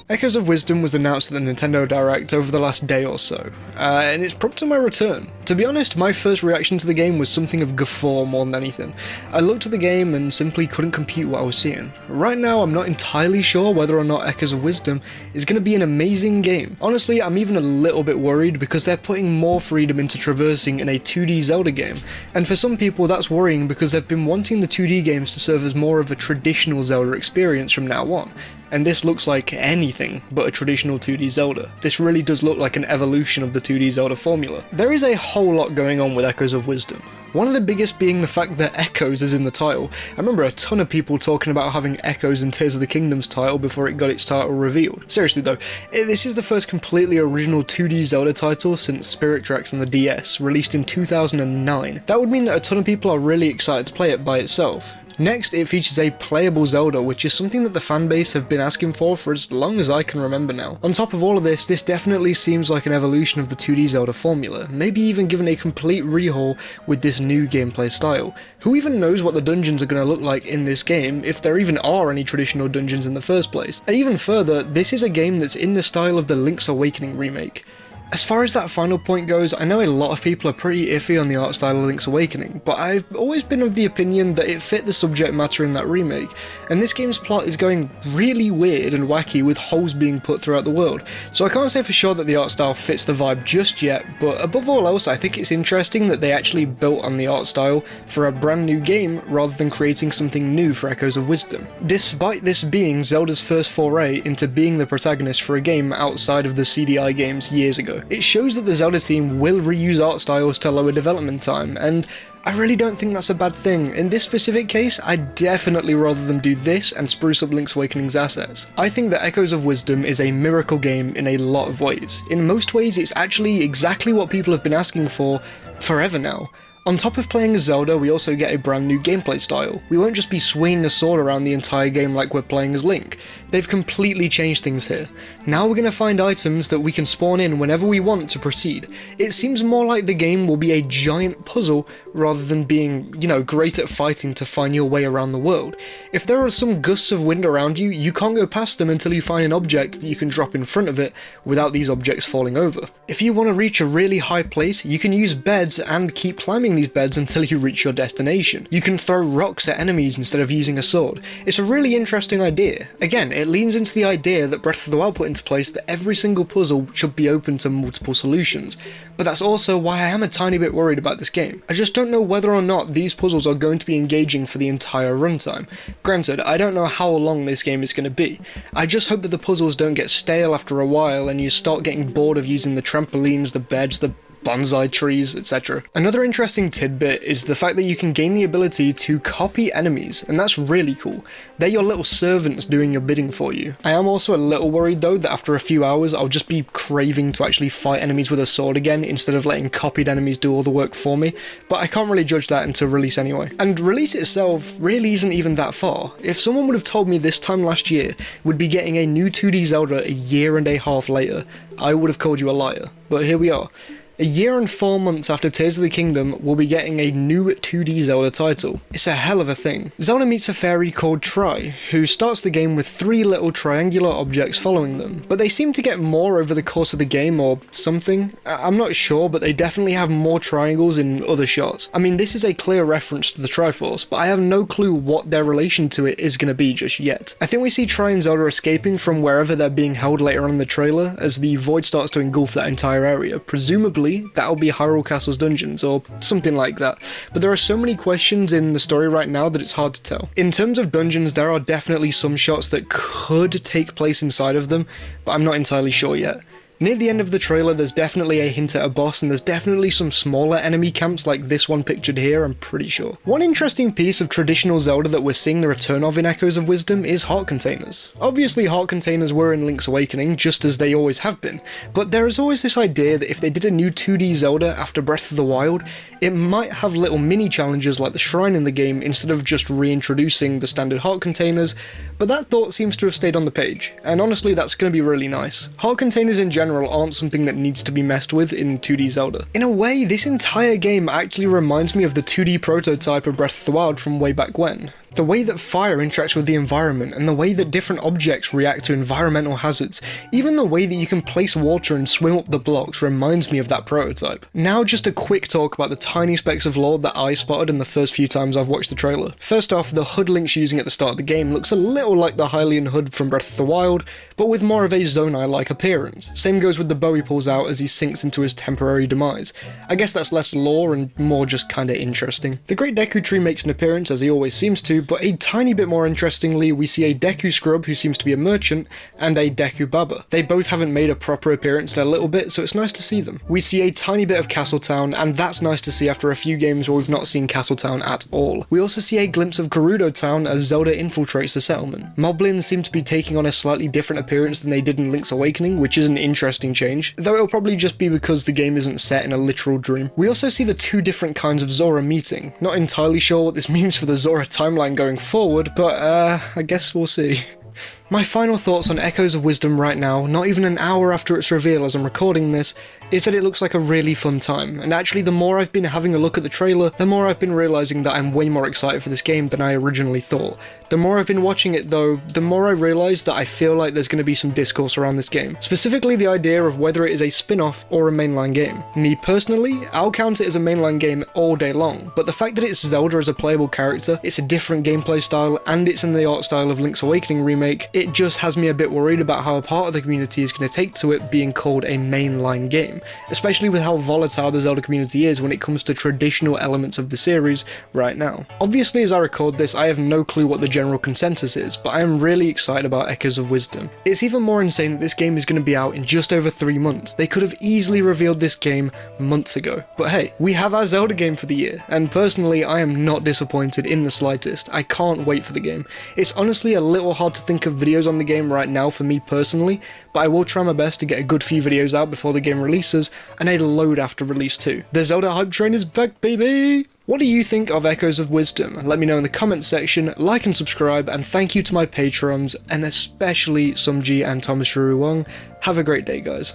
Echoes of Wisdom was announced at the Nintendo Direct over the last day or so, and it's prompted my return. To be honest, my first reaction to the game was something of guffaw more than anything. I looked at the game and simply couldn't compute what I was seeing. Right now, I'm not entirely sure whether or not Echoes of Wisdom is going to be an amazing game. Honestly, I'm even a little bit worried because they're putting more freedom into traversing in a 2D Zelda game, and for some people that's worrying because they've been wanting the 2D games to serve as more of a traditional Zelda experience from now on. And this looks like anything but a traditional 2D Zelda. This really does look like an evolution of the 2D Zelda formula. There is a whole lot going on with Echoes of Wisdom. One of the biggest being the fact that Echoes is in the title. I remember a ton of people talking about having Echoes in Tears of the Kingdom's title before it got its title revealed. Seriously though, this is the first completely original 2D Zelda title since Spirit Tracks on the DS, released in 2009. That would mean that a ton of people are really excited to play it by itself. Next, it features a playable Zelda, which is something that the fanbase have been asking for as long as I can remember now. On top of all of this definitely seems like an evolution of the 2D Zelda formula, maybe even given a complete rehaul with this new gameplay style. Who even knows what the dungeons are going to look like in this game, if there even are any traditional dungeons in the first place? And even further, this is a game that's in the style of the Link's Awakening remake. As far as that final point goes, I know a lot of people are pretty iffy on the art style of Link's Awakening, but I've always been of the opinion that it fit the subject matter in that remake, and this game's plot is going really weird and wacky with holes being put throughout the world, so I can't say for sure that the art style fits the vibe just yet, but above all else I think it's interesting that they actually built on the art style for a brand new game rather than creating something new for Echoes of Wisdom. Despite this being Zelda's first foray into being the protagonist for a game outside of the CDI games years ago. It shows that the Zelda team will reuse art styles to lower development time, and I really don't think that's a bad thing. In this specific case, I'd definitely rather them do this and spruce up Link's Awakening's assets. I think that Echoes of Wisdom is a miracle game in a lot of ways. In most ways, it's actually exactly what people have been asking for forever now. On top of playing as Zelda, we also get a brand new gameplay style. We won't just be swinging a sword around the entire game like we're playing as Link. They've completely changed things here. Now we're going to find items that we can spawn in whenever we want to proceed. It seems more like the game will be a giant puzzle rather than being, great at fighting to find your way around the world. If there are some gusts of wind around you, you can't go past them until you find an object that you can drop in front of it without these objects falling over. If you want to reach a really high place, you can use beds and keep climbing these beds until you reach your destination. You can throw rocks at enemies instead of using a sword. It's a really interesting idea. Again, it leans into the idea that Breath of the Wild put into place that every single puzzle should be open to multiple solutions. But that's also why I am a tiny bit worried about this game. I just don't know whether or not these puzzles are going to be engaging for the entire runtime. Granted, I don't know how long this game is going to be. I just hope that the puzzles don't get stale after a while and you start getting bored of using the trampolines, the beds, the bonsai trees, etc. Another interesting tidbit is the fact that you can gain the ability to copy enemies, and that's really cool. They're your little servants doing your bidding for you. I am also a little worried though that after a few hours I'll just be craving to actually fight enemies with a sword again instead of letting copied enemies do all the work for me, but I can't really judge that until release anyway. And release itself really isn't even that far. If someone would have told me this time last year we'd be getting a new 2D Zelda a year and a half later, I would have called you a liar. But here we are. A year and 4 months after Tears of the Kingdom, we'll be getting a new 2D Zelda title. It's a hell of a thing. Zelda meets a fairy called Tri, who starts the game with 3 little triangular objects following them, but they seem to get more over the course of the game or something. I'm not sure, but they definitely have more triangles in other shots. I mean, this is a clear reference to the Triforce, but I have no clue what their relation to it is going to be just yet. I think we see Tri and Zelda escaping from wherever they're being held later on in the trailer, as the void starts to engulf that entire area. Presumably, that'll be Hyrule Castle's dungeons, or something like that. But there are so many questions in the story right now that it's hard to tell. In terms of dungeons, there are definitely some shots that could take place inside of them, but I'm not entirely sure yet. Near the end of the trailer, there's definitely a hint at a boss, and there's definitely some smaller enemy camps like this one pictured here, I'm pretty sure. One interesting piece of traditional Zelda that we're seeing the return of in Echoes of Wisdom is heart containers. Obviously, heart containers were in Link's Awakening, just as they always have been, but there is always this idea that if they did a new 2D Zelda after Breath of the Wild, it might have little mini challenges like the shrine in the game instead of just reintroducing the standard heart containers, but that thought seems to have stayed on the page, and honestly that's going to be really nice. Heart containers in general aren't something that needs to be messed with in 2D Zelda. In a way, this entire game actually reminds me of the 2D prototype of Breath of the Wild from way back when. The way that fire interacts with the environment, and the way that different objects react to environmental hazards, even the way that you can place water and swim up the blocks reminds me of that prototype. Now just a quick talk about the tiny specks of lore that I spotted in the first few times I've watched the trailer. First off, the HUD Link's using at the start of the game looks a little like the Hylian HUD from Breath of the Wild, but with more of a Zonai-like appearance. Same goes with the bow he pulls out as he sinks into his temporary demise. I guess that's less lore and more just kinda interesting. The Great Deku Tree makes an appearance, as he always seems to, but a tiny bit more interestingly, we see a Deku Scrub who seems to be a merchant, and a Deku Baba. They both haven't made a proper appearance in a little bit, so it's nice to see them. We see a tiny bit of Castletown, and that's nice to see after a few games where we've not seen Castletown at all. We also see a glimpse of Gerudo Town as Zelda infiltrates the settlement. Moblins seem to be taking on a slightly different appearance than they did in Link's Awakening, which is an interesting change, though it'll probably just be because the game isn't set in a literal dream. We also see the two different kinds of Zora meeting. Not entirely sure what this means for the Zora timeline going forward, but I guess we'll see. My final thoughts on Echoes of Wisdom right now, not even an hour after its reveal as I'm recording this, is that it looks like a really fun time, and actually the more I've been having a look at the trailer, the more I've been realising that I'm way more excited for this game than I originally thought. The more I've been watching it though, the more I realise that I feel like there's going to be some discourse around this game, specifically the idea of whether it is a spin-off or a mainline game. Me personally, I'll count it as a mainline game all day long, but the fact that it's Zelda as a playable character, it's a different gameplay style, and it's in the art style of Link's Awakening remake, it just has me a bit worried about how a part of the community is going to take to it being called a mainline game, especially with how volatile the Zelda community is when it comes to traditional elements of the series right now. Obviously, as I record this, I have no clue what the general consensus is, but I am really excited about Echoes of Wisdom. It's even more insane that this game is going to be out in just over 3 months. They could have easily revealed this game months ago, but hey, we have our Zelda game for the year, and personally, I am not disappointed in the slightest. I can't wait for the game. It's honestly a little hard to think of videos on the game right now for me personally, but I will try my best to get a good few videos out before the game releases, and a load after release too. The Zelda hype train is back, baby! What do you think of Echoes of Wisdom? Let me know in the comments section, like and subscribe, and thank you to my patrons, and especially Sumji and Thomas Shuru Wong. Have a great day, guys.